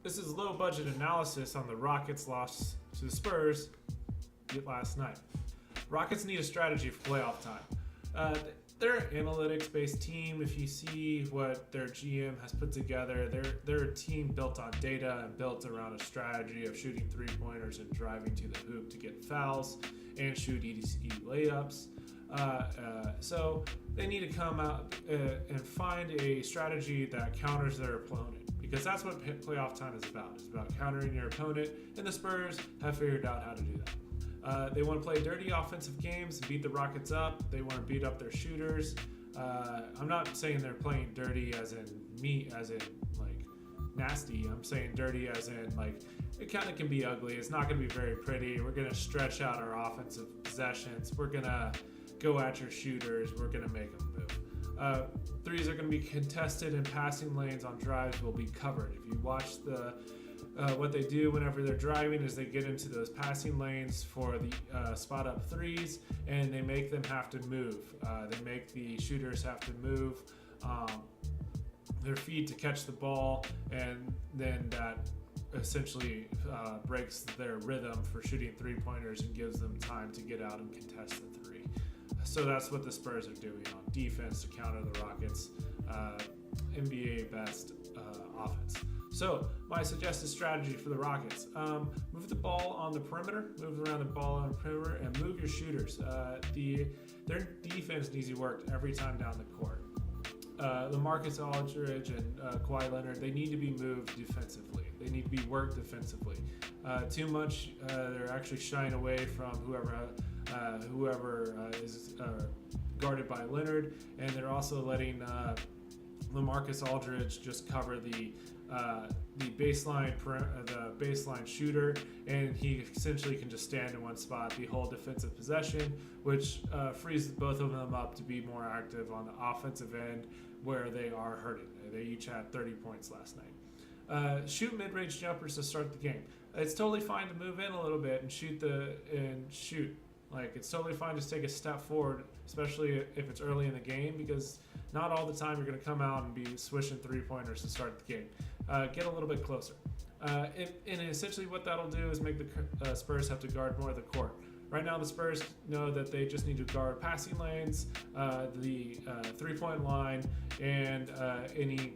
This is low budget analysis on the Rockets' loss to the Spurs last night. Rockets need a strategy for playoff time. They're an analytics-based team. If you see what their GM has put together, they're a team built on data and built around a strategy of shooting three-pointers and driving to the hoop to get fouls and shoot easy layups. So they need to come out and find a strategy that counters their opponent, because that's what playoff time is about. It's about countering your opponent, and the Spurs have figured out how to do that. They want to play dirty offensive games and beat the Rockets up. They want to beat up their shooters. I'm not saying they're playing dirty as in like nasty. I'm saying dirty as in like it kind of can be ugly. It's not going to be very pretty. We're going to stretch out our offensive possessions. We're going to go at your shooters. We're going to make them move. Threes are going to be contested, and passing lanes on drives will be covered. If you watch what they do whenever they're driving is they get into those passing lanes for the spot up threes, and they make them have to move. They make the shooters have to move their feet to catch the ball, and then that essentially breaks their rhythm for shooting three-pointers and gives them time to get out and contest the three. So that's what the Spurs are doing on defense to counter the Rockets' NBA best offense. So my suggested strategy for the Rockets, move the ball on the perimeter, move around the ball on the perimeter, and move your shooters. Their defense needs to work every time down the court. LaMarcus Aldridge and Kawhi Leonard, they need to be moved defensively. They need to be worked defensively. Too much, they're actually shying away from whoever is guarded by Leonard, and they're also letting LaMarcus Aldridge just cover the baseline shooter, and he essentially can just stand in one spot the whole defensive possession, which frees both of them up to be more active on the offensive end where they are hurting. They each had 30 points last night. Shoot mid-range jumpers to start the game. It's totally fine to move in a little bit and shoot. Like, it's totally fine to take a step forward, especially if it's early in the game, because not all the time you're going to come out and be swishing three-pointers to start the game. Get a little bit closer. And essentially what that'll do is make the Spurs have to guard more of the court. Right now the Spurs know that they just need to guard passing lanes, the three-point line, and any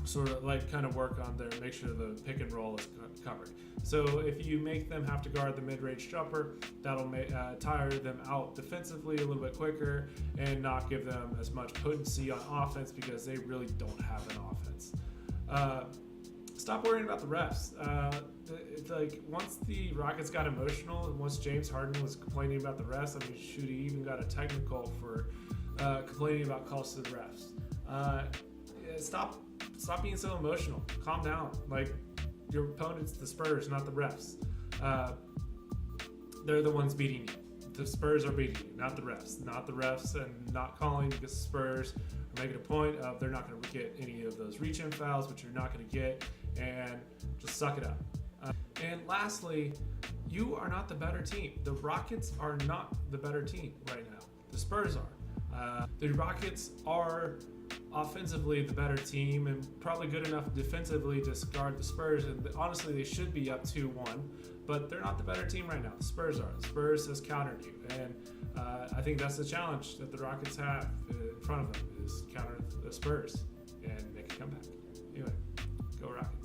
sort of like kind of work on there, make sure the pick and roll is covered. So if you make them have to guard the mid-range jumper, that'll tire them out defensively a little bit quicker and not give them as much potency on offense, because they really don't have an offense. Stop worrying about the refs. It's like once the Rockets got emotional, and once James Harden was complaining about the refs, I mean, shoot, he even got a technical for complaining about calls to the refs. Stop being so emotional. Calm down. Like, your opponent's the Spurs, not the refs. They're the ones beating you. The Spurs are beating you, not the refs. Not the refs, and not calling because the Spurs are making a point of they're not going to get any of those reach-in fouls, which you're not going to get, and just suck it up. And lastly, you are not the better team. The Rockets are not the better team right now. The Spurs are. The Rockets are offensively the better team and probably good enough defensively to guard the Spurs, and honestly they should be up 2-1, but they're not the better team right now. The Spurs are. The Spurs has countered you, and I think that's the challenge that the Rockets have in front of them, is counter the Spurs and make a comeback. Anyway, go Rockets.